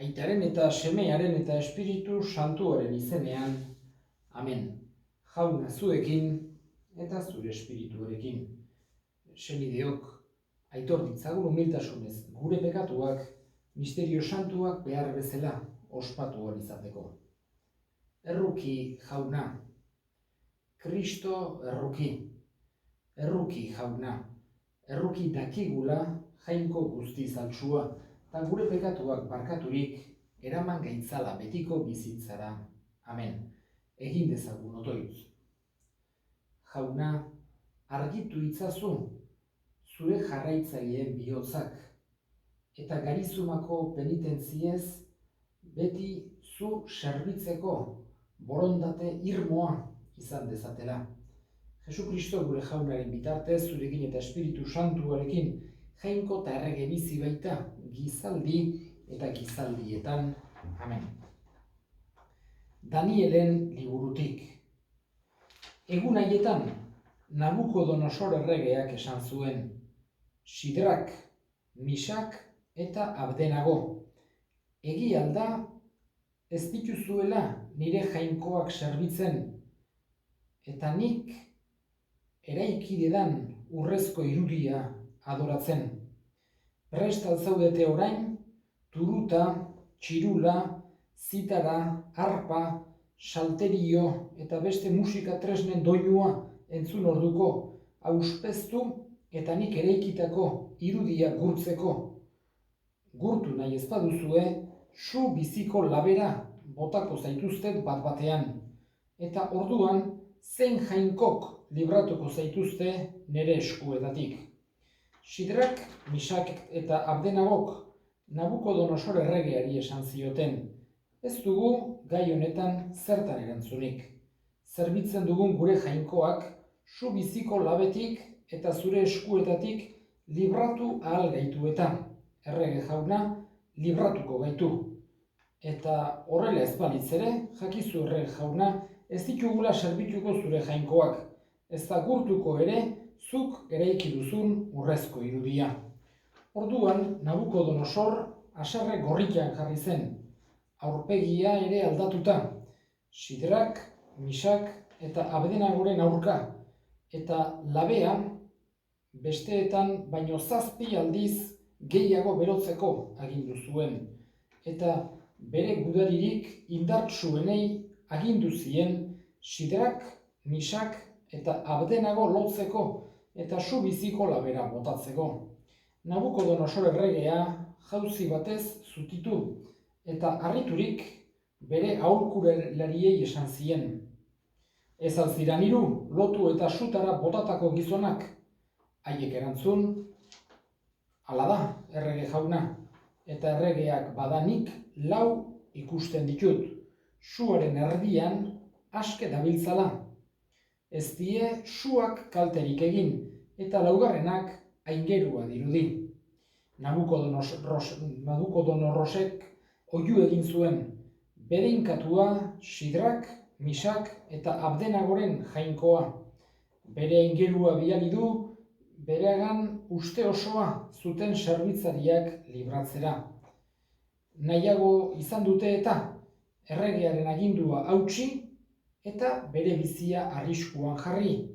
Aitaren eta Semearen eta Espiritu Santuaren izenean. Amen. Jauna zuekin eta zure espirituarekin. Senideok, aitor ditzagun humiltasunez gure pekatuak, misterio santuak behar bezala ospatu ahal izateko. Erruki jauna, Kristo erruki. Erruki jauna, erruki dakigula jainko guzti zaltsua, eta gure pekatuak barkaturik eraman gaitzala betiko bizitzara. Amen. Egin dezagun otoitz. Jauna, argitu itzazu zure jarraitzaileen bihotzak, eta garizumako penitentziez beti zu serbitzeko borondate irmoa izan dezatela. Jesukristo gure jaunaren bitartez, zurekin eta Espiritu Santuarekin, jainko eta errege bizi baita, gizaldi eta gizaldietan. Amen. Danielen liburutik. Egun haietan, Nabukodonosor erregeak esan zuen, Sidrak, Misak eta Abdenago, egia alda ez dituzuela nire jainkoak serbitzen, eta nik eraikidedan urrezko irudia adoratzen. Prest alzaudete orain, turuta, txirula, zitara, arpa, salterio eta beste musika tresnen doinua entzun orduko, auspeztu eta nik eraikitako irudia gurtzeko. Gurtu nahi ez baduzue, su biziko labera botako zaituztet bat batean, eta orduan zein jainkok libratuko zaituzte nire eskuetatik. Sidrak, Misak eta Abdenagok Nabukodonosor erregeari esan zioten, ez dugu gai honetan zertan erantzunik. Zerbitzen dugun gure jainkoak su biziko labetik eta zure eskuetatik libratu ahal gaitu eta, errege jauna, libratuko gaitu. Eta horrela ez balitz ere, jakizu errege jauna, ez ditugula zerbituko zure jainkoak, ez da gurtuko ere zuk eraiki duzun urrezko irudia. Orduan, Nabukodonosor haserre gorrikan jarri zen, aurpegia ere aldatuta, Sidrak, Misak eta Abdenagoren aurka, eta labea besteetan baino 7 aldiz gehiago berotzeko agindu zuen, eta bere gudaririk indartsuenei agindu zien Sidrak, Misak eta Abdenago lotzeko eta su biziko labera botatzeko. Nabukodonosor erregea jauzi batez zutitu eta harriturik bere aholkulariei esan zien. Ez alziran hiru lotu eta sutara botatako gizonak, haiek erantzun, hala da, errege jauna, eta erregeak badanik 4 ikusten ditut, suaren erdian aske dabiltzala. Ez die suak kalterik egin, eta laugarrenak aingerua dirudi. Nabukodonosek oihu egin zuen, bedeinkatua Sidrak, Misak eta Abdenagoren jainkoa. Bere aingerua bidali du, beregan uste osoa zuten zerbitzariak libratzera. Nahiago izan dute eta erregearen agindua hautsi eta bere bizia arriskuan jarri.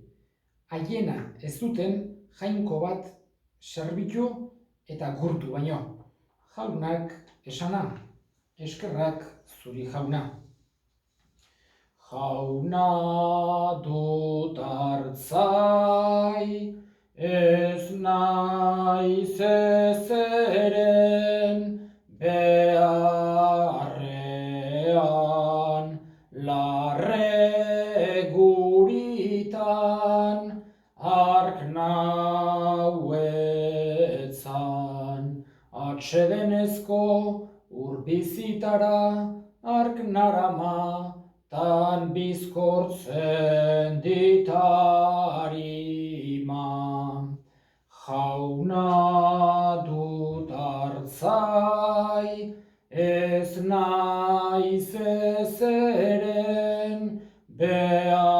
Haiena ez zuten jainko bat zerbitu eta gurtu baino. Jaunak esana, eskerrak zuri jauna. Jauna dut hartzai, ez naiz ezeren beharrean, larre guritan, hark nauetzan, atsedenezko urbizitara, hark narama, tan bizkortzen ditarima. Jauna dut hartzai, ez naiz ezeren beharrean,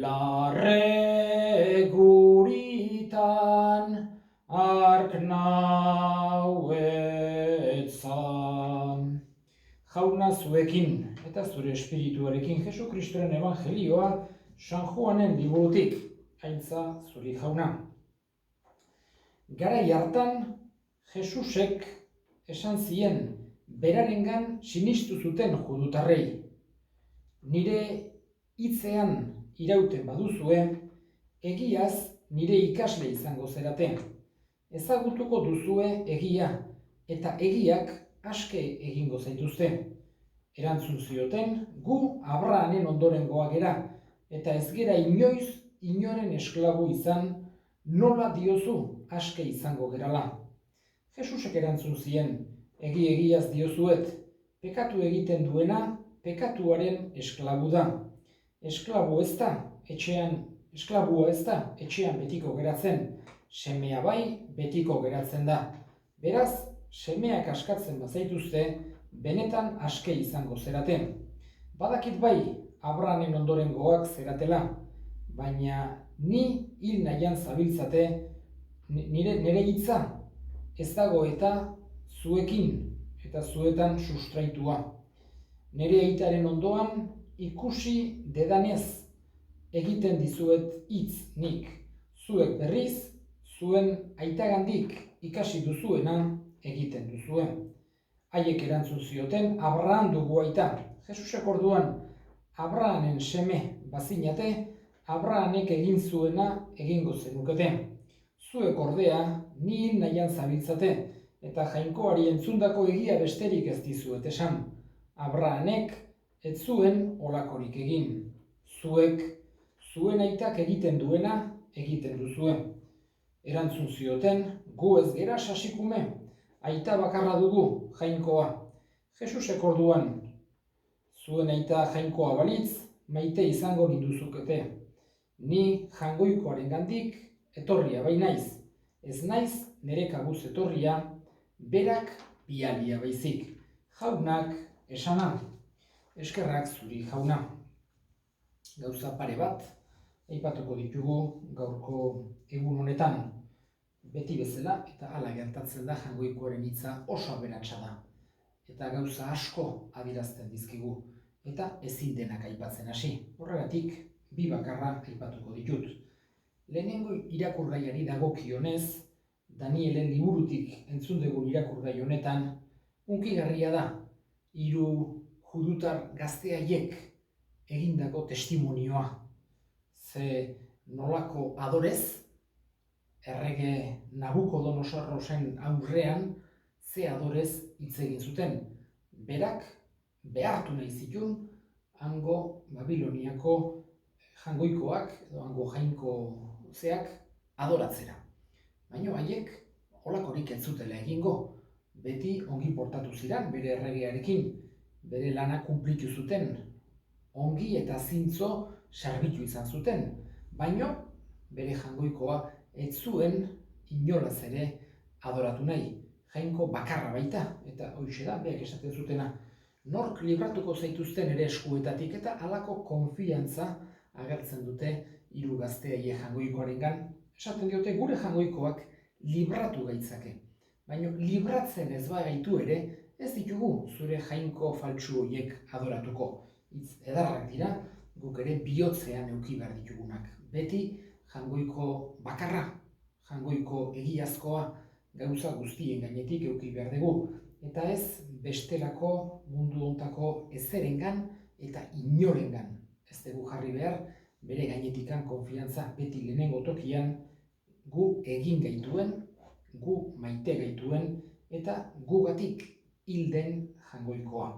larre guritan, hark nauetzan, zuekin eta zure espirituarekin Jesu Kristoren evangelioa San Juanen liburutik, haintza zuri jauna. Garai hartan, Jesusek esan zien berarengan sinistu zuten judutarrei. Nire hitzean irauten baduzue, egiaz nire ikasle izango zerate. Ezagutuko duzue egia, eta egiak aske egingo zaituzte. Erantzun zioten, gu Abrahamen ondorengoak gera, eta ez gera inoiz inoren esklabu izan, nola diozu aske izango gerala. Jesusek erantzun zien, egiaz diozuet, pekatu egiten duena, pekatuaren esklabu da. Esklabua ez da, etxean betiko geratzen, semea bai betiko geratzen da. Beraz, semeak askatzen bazaituzte, benetan aske izango zeraten. Badakit bai, Abrahamen ondorengoak zeratela, baina ni hil nahian zabiltzate, nire hitza ez dago eta zuekin eta zuetan sustraitua. Nire aitaren ondoan ikusi dedanez egiten dizuet hitz nik. Zuek berriz, zuen aitagandik ikasi duzuena egiten duzuen. Haiek erantzun zioten, Abraham dugu aita. Jesusek orduan, Abrahamen seme bazinate, Abrahamek egin zuena egingo zenukete. Zuek ordea, ni hil nahian zabiltzate, eta jainkoari entzundako egia besterik ez dizuet esan. Abrahamek ez zuen olakorik egin. Zuek, zuen aitak egiten duena egiten duzue. Erantzun zioten, gu ez gera sasikume, aita bakarra dugu, jainkoa. Jesusek orduan, zuen aita jainkoa balitz, maite izango ninduzukete. Ni jangoikoaren gandik etorria bai naiz. Ez naiz nire kabuz etorria, berak bialia baizik. Jaunak esana, eskerrak zuri jauna. Gauza pare bat, aipatuko ditugu gaurko egun honetan. Beti bezala eta hala gertatzen da jangoikoaren hitza oso aberatsa da. Eta gauza asko adierazten dizkigu, eta ezin denak aipatzen hasi. Horregatik, bi bakarra aipatuko ditut. Lehenengo irakurgaiari dagokionez, Danielen liburutik entzun dugun irakurgai honetan, hunkigarria da, 3 judutar gazte haiek egindako testimonioa. Ze nolako adorez, errege Nabukodonosorren aurrean, ze adorez hitz egin zuten. Berak behartu nahi zituen hango Babiloniako jangoikoak, edo hango jainko zeak adoratzera. Baina haiek holakorik ez zutela egingo, beti ongi portatu ziren bere erregearekin, bere lana kunplitu zuten, ongi eta zintzo serbitu izan zuten, baina bere jangoikoa ez zuen inolaz ere adoratu nahi. Jainko bakarra baita, eta hoixe da, beak esaten zutena, nork libratuko zaituzten ere eskuetatik, eta halako konfiantza agertzen dute 3 gazte haiek jangoikoarengan. Esaten diote gure jangoikoak libratu gaitzake. Baina libratzen ez bagaitu ere, ez ditugu zure jainko faltsu horiek adoratuko. Hitz edarrak dira, guk ere bihotzean eduki behar ditugunak. Beti jangoiko bakarra, jangoiko egiazkoa, gauza guztien gainetik eduki behar dugu. Eta ez bestelako mundu hontako ezerengan eta inorengan. Ez dugu jarri behar, bere gainetikan konfiantza beti lehenengo tokian gu egin gaituen, gu maite gaituen eta gugatik hilden jangoikoa.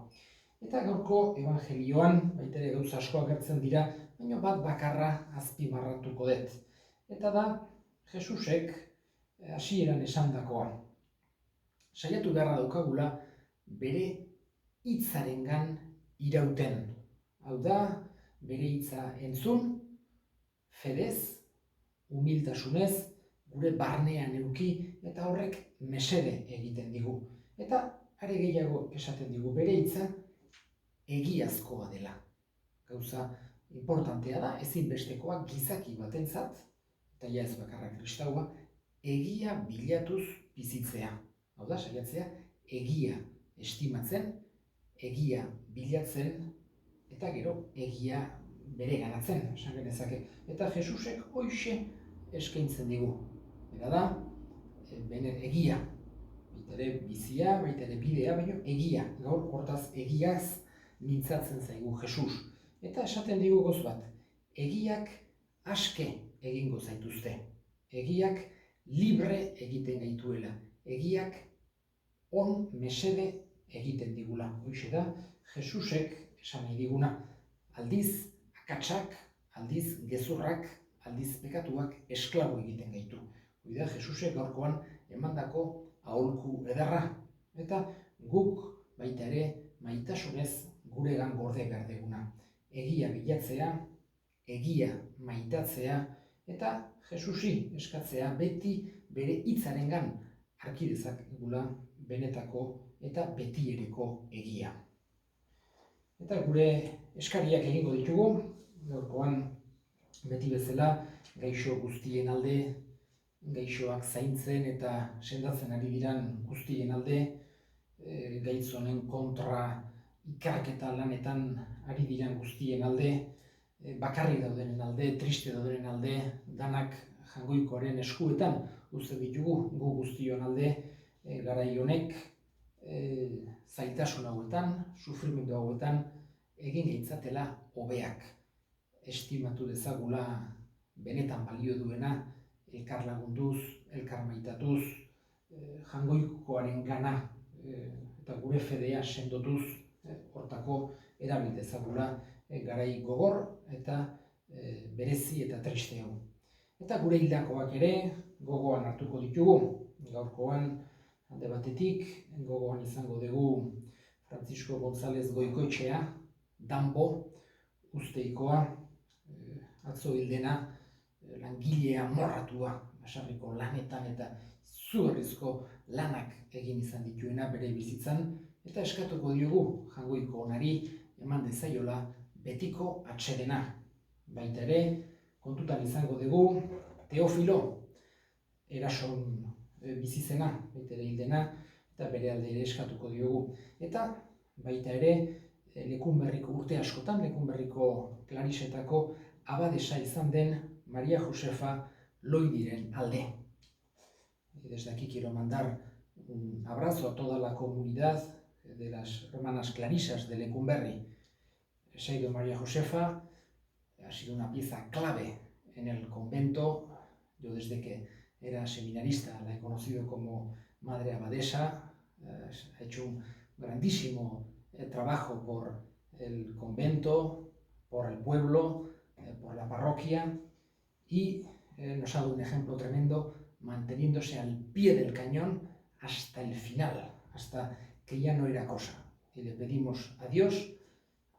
Eta gaurko evangelioan, baitere gauza asko agertzen dira, baina bat bakarra azpimarratuko dut. Eta da, Jesusek hasieran esandakoa. Saiatu beharra daukagula bere hitzarengan irauten. Hau da, bere hitza entzun, fedez, humiltasunez, gure barnean eduki, eta horrek mesede egiten digu. Eta are gehiago esaten digu bere hitza egiazkoa dela. Gauza importantea da, ezinbestekoa gizaki batentzat, eta ja ez bakarra kristaua, egia bilatuz bizitzea. Hau da, saiatzea, egia estimatzen, egia bilatzen eta gero egia bere ganatzen, esan genezake. Eta Jesusek hoxe eskaintzen digu. Eta da, egia. Baita ere bizia, baita ere bidea, baina egia. Gaur hortaz egiaz mintzatzen zaigu Jesus. Eta esaten digu goz bat, egiak aske egingo zaituzte. Egiak libre egiten gaituela. Egiak on mesede egiten digula. Hoxe da, Jesusek esan nahi diguna. Aldiz, akatsak, aldiz, gezurrak, aldiz, pekatuak esklabo egiten gaitu. Hoi da, Jesusek gaurkoan emandako aholku ederra. Eta guk baita ere maitasunez guregan gorde behar deguna. Egia bilatzea, egia maitatzea, eta Jesusi eskatzea beti bere hitzarengan arki dezakegula benetako eta betiereko egia. Eta gure eskariak egingo ditugu, gaurkoan beti bezala gaixo guztien alde, gaixoak zaintzen eta sendatzen ari diran guztien alde, gaitz honen kontra ikerketa lanetan ari diran guztien alde, bakarrik daudenen alde, triste daudenen alde, danak Jaungoikoaren eskuetan uzten ditugu, gu guztion alde, garai honek zailtasun hauetan, sufrimendu hauetan, egin gaitzatela hobeak. Estimatu dezagula benetan balio duena, elkar lagunduz, elkar maitatuz, Jaungoikoaren gana eta gure fedea sendotuz, hortako erabil dezagula garai gogor eta berezi eta triste hau. Eta gure hildakoak ere gogoan hartuko ditugu. Gaurkoan alde batetik gogoan izango dugu Francisco González Goikoetxea, Dambo, usteikoa, atzo hildena, langilea morratua, basarriko lanetan eta izugarrizko lanak egin izan dituena bere bizitzan, eta eskatuko diogu Jaungoiko onari eman dezaiola betiko atsedena. Baita ere, kontutan izango dugu Teofilo, erason bizizena, baita ere hildena, eta bere alde ere eskatuko diogu. Eta baita ere, Lekunberriko urte askotan, Lekunberriko Klarisetako abadesa izan den Maria Josefa Loidiren alde. Desde aquí quiero mandar un abrazo a toda la comunidad de las hermanas clarisas de Lecumberri. Se ha ido María Josefa, ha sido una pieza clave en el convento. Yo desde que era seminarista la he conocido como madre abadesa, ha hecho un grandísimo trabajo por el convento, por el pueblo, por la parroquia, y nos ha dado un ejemplo tremendo manteniéndose al pie del cañón hasta el final, hasta que ya no era cosa. Y le pedimos a Dios,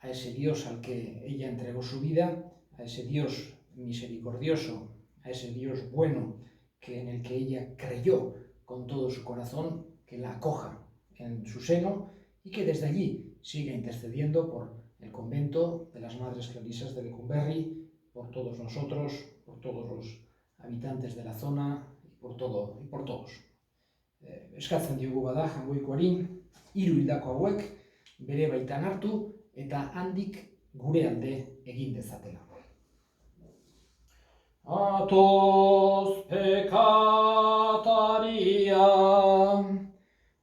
a ese Dios al que ella entregó su vida, a ese Dios misericordioso, a ese Dios bueno en el que ella creyó con todo su corazón, que la acoja en su seno y que desde allí siga intercediendo por el convento de las Madres Clarisas de Lecumberri, por todos nosotros, por todos los habitantes de la zona y por todos. Eskatzen diogu bada Jaungoikoari, 3 hildako hauek bere baitan hartu eta handik gure alde egin dezatela. Atoz pekataria,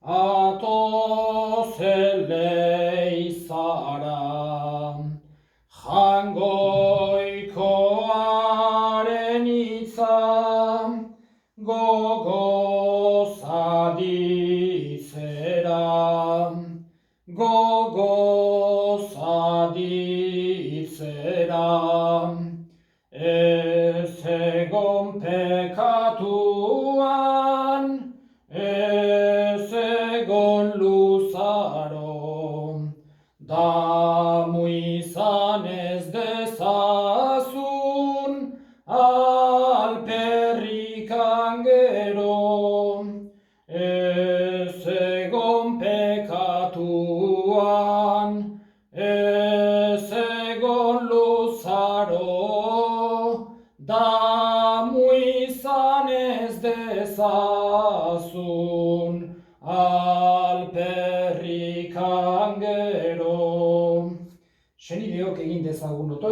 atoz eleizara, Jaungoikoaren hitza gogoz aditzera, gogoz aditzera. Ez egon pekatuan, ez egon luzaro, damu izan ez dezazun alperrikan gero. Ez egon pekatuan, ez egon luzaro, damu izan ez dezazun alperrikan gero.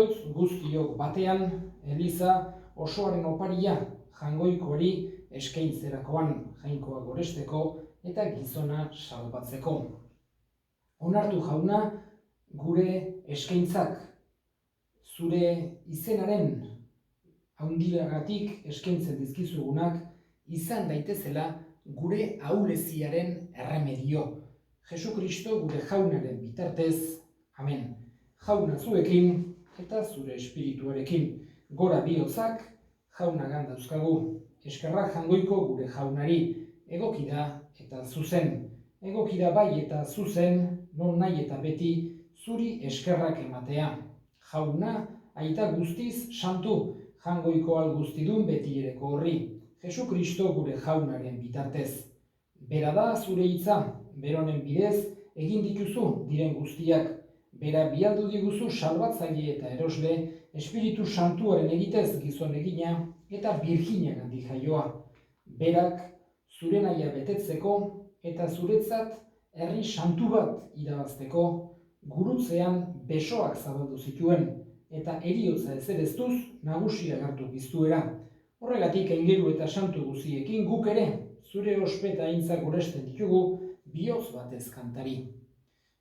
Andoitz guztiok batean, Eliza osoaren oparia Jangoikoari eskaintzerakoan jainkoa goresteko eta gizona salbatzeko. Onartu jauna, gure eskaintzak zure izenaren haundiagatik eskaintzen dizkizugunak izan daitezela gure ahuleziaren erremedio. Jesukristo gure jaunaren bitartez, amen. Jauna zuekin eta zure espirituarekin. Gora bihotzak jaunagan dauzkagu. Eskerrak Jangoiko gure jaunari, egoki da eta zuzen. Egoki da bai eta zuzen, non nahi eta beti zuri eskerrak ematea. Jauna, aita guztiz santu, Jangoiko guztidun beti ereko horri. Jesukristo gure jaunaren bitartez. Bera da zure hitza, beronen bidez egin dituzu diren guztiak. Bera bialdu diguzu salbatzaile eta erosle, Espiritu Santuaren egitez gizon egina eta Birjinagandik jaioa. Berak zure nahia betetzeko eta zuretzat herri santu bat irabazteko gurutzean besoak zabaldu zituen eta heriotza ezereztuz nagusia hartu piztuera. Horregatik aingeru eta santu guziekin guk ere zure ospeta aintzak goresten ditugu bihotz batez kantari.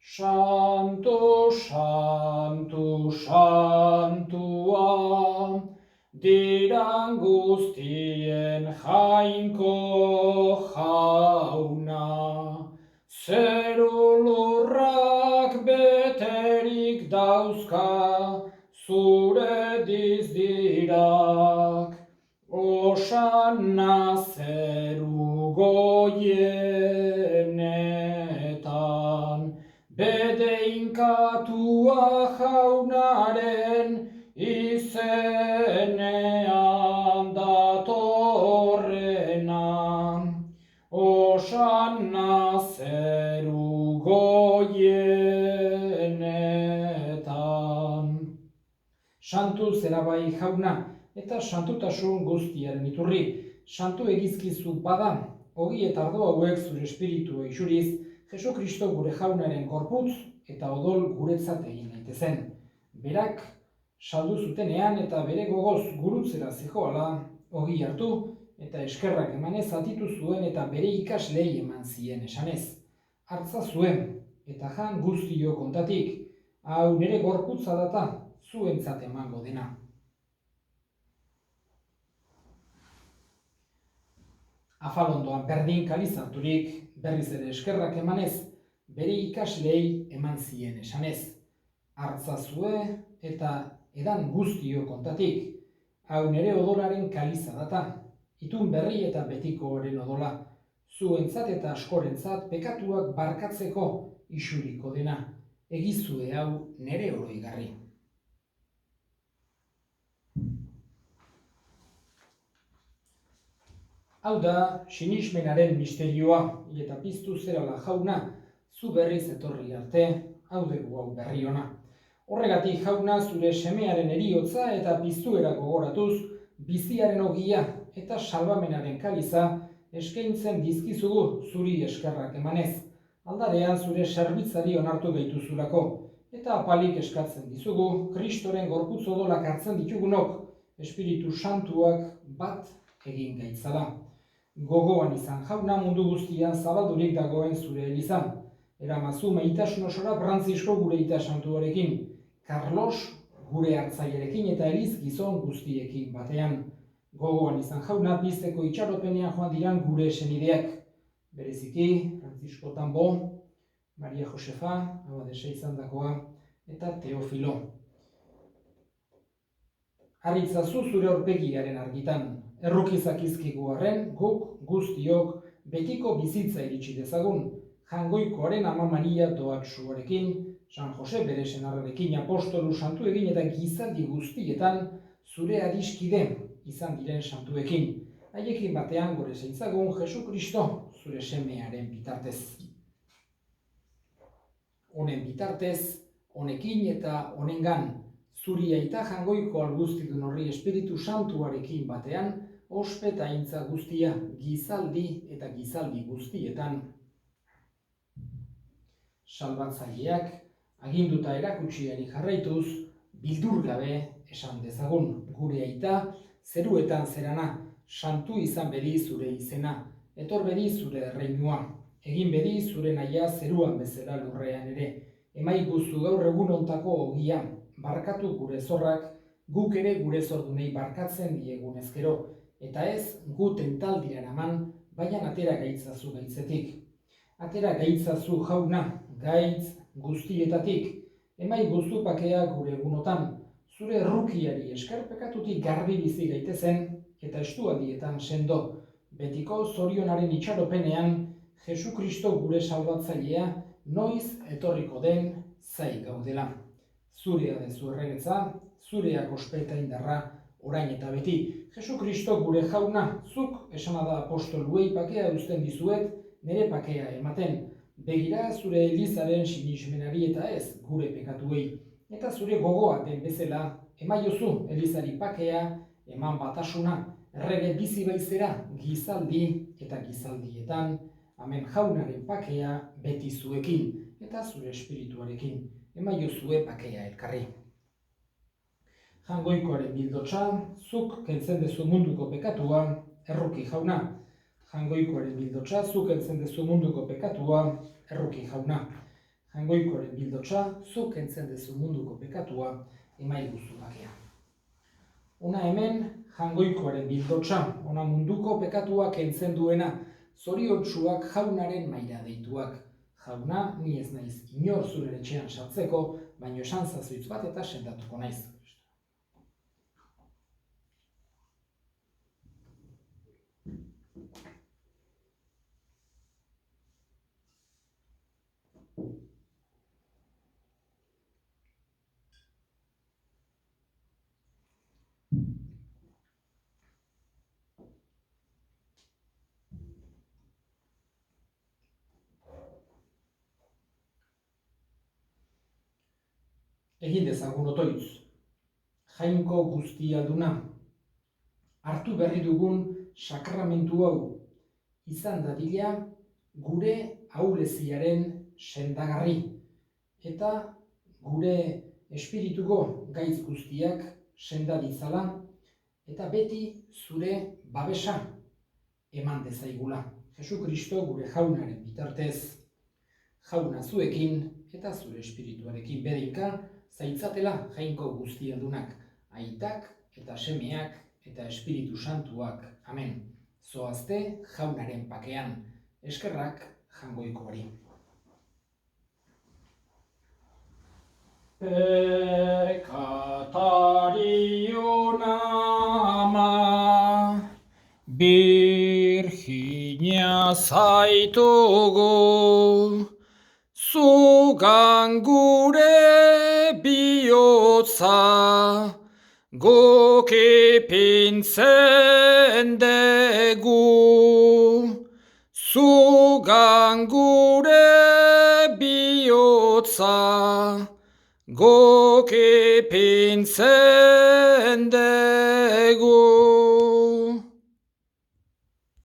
Santo, santu, santua, diran guztien jainko jauna, zeru lurrak beterik dauzka zure dizdirak, osanna zeru goienetan, bedeinkatua jaunaren izenean datorrena, osanna zeru goienetan. Santu zera bai jauna, eta santutasun guztiaren iturri. Santu egizkizu bada, ogi eta ardo hauek zure espiritua isuriz, Jesukristo gure jaunaren gorputz eta odol guretzat egin daitezen. Berak saldu zutenean eta bere gogoz gurutzera zihoala, ogi hartu eta eskerrak emanez atitu zuen eta bere ikaslei eman zien esanez. Hartza zuen eta jan guztio kontatik, hau nire gorputza data zuentzat emango dena. Afalondoan berdin kalizarturik, berriz ere eskerrak emanez, bere ikaslei eman zien esanez. Hartzazue eta edan guztio kontatik, hau nere odolaren kaliza data, itun berri eta betikoaren odola, zuentzat eta askorentzat pekatuak barkatzeko isuriko dena, egizue hau nere oroigarri. Hau da, sinismenaren misterioa, eta piztu zerala jauna, zu berriz etorri arte, hau dugu hau berri ona. Horregatik jauna zure semearen eriotza eta piztuera gogoratuz, biziaren ogia eta salbamenaren kaliza eskaintzen dizkizugu zuri eskerrak emanez. Aldarean zure zerbitzari onartu gaituzulako, eta apalik eskatzen dizugu, Kristoren gorputz odolak hartzen ditugunok, Espiritu Santuak bat egin gaitzala. Gogoan izan jauna mundu guztian zabaldurik dagoen zure elizan. Eramazu maitasun osora Frantzisko gure ita santuarekin, Carlos gure hartzailerekin eta Eliz gizon guztiekin batean. Gogoan izan jauna pizteko itxaropenean joan diran gure senideak. Bereziki, Frantzisko Tambo, Maria Josefa, abadesa izandakoa, eta Teofilo. Harritzazu zure aurpegiaren argitan. Errukizak izkigu arren, guk guztiok betiko bizitza iritsi dezagun. Jangoikoaren Ama Maria doatsuarekin, San Jose bere senarrarekin, apostolu santu egin eta gizaldi guztietan zure adiskide izan diren santuekin. Haiekin batean gore zeintzagun Jesukristo zure semearen bitartez. Honen bitartez, honekin eta honengan, zuri aita Jangoiko guztidun horri Espiritu Santuarekin batean, ospeta aintza guztia, gizaldi eta gizaldi guztietan. Salbatzaileak, aginduta erakutsiari jarraituz, bildur gabe esan dezagun, gure aita, zeruetan zerana, santu izan bedi zure izena, etor bedi zure erreinua, egin bedi zure nahia zeruan bezala lurrean ere, emaiguzu gaur egun ontako ogia, barkatu gure zorrak, guk ere gure zordunei barkatzen diegun ezkero, eta ez gu tentaldia eraman, baina atera gaitzazu gaitzetik. Atera gaitzazu jauna, gaitz guztietatik, emaiguzu pakea gure egunotan, zure errukiari esker pekatutik garbi bizi gaitezen, eta estualdietan sendo, betiko zorionaren itxaropenean, Jesu Kristo gure salbatzailea, noiz etorriko den zai gaudela. Zurea dezu erregetza, zureak ospeta indarra, orain eta beti. Jesu Kristo gure jauna, zuk esamada apostoluei pakea uzten dizuet, nire pakea ematen. Begira zure Elizaren sinismenari eta ez gure pekatuei. Eta zure gogoa den bezala, emaiozu Elizari pakea, eman batasuna, errege bizi baizera, gizaldi eta gizaldietan, amen jaunaren pakea beti zuekin, eta zure espirituarekin, emaiozue pakea elkarri. Jangoikoaren bildotsa, zuk kentzen dezu munduko pekatua, erruki jauna. Jangoikoaren bildotsa, zuk kentzen dezu munduko pekatua, erruki jauna. Jangoikoaren bildotsa, zuk kentzen dezu munduko pekatua, emaiguzu bakea. Ona hemen, jangoikoaren bildotsa, ona munduko pekatua kentzen duena, zoriontsuak jaunaren maila deituak. Jauna, ni ez naiz inor zure etxean sartzeko, baino esan zazuitz bat eta sendatuko naiz. Egin dezagun otoitz, jainko guztialduna, hartu berri dugun sakramentu hau, izan dadila gure ahuleziaren sendagarri, eta gure espirituko gaitz guztiak senda ditzala, eta beti zure babesa eman dezaigula. Jesu Kristo gure jaunaren bitartez, jauna zuekin eta zure espirituarekin bedinka, zaitzatela jainko guztialdunak, aitak eta semeak eta espiritu santuak. Amen. Zoazte jaunaren pakean, eskerrak jangoikoari. Pekatariona ama, Virginia zaitugu, zugan gure bihotza, guk ipintzen dugu. Zugan gure bihotza, guk ipintzen dugu.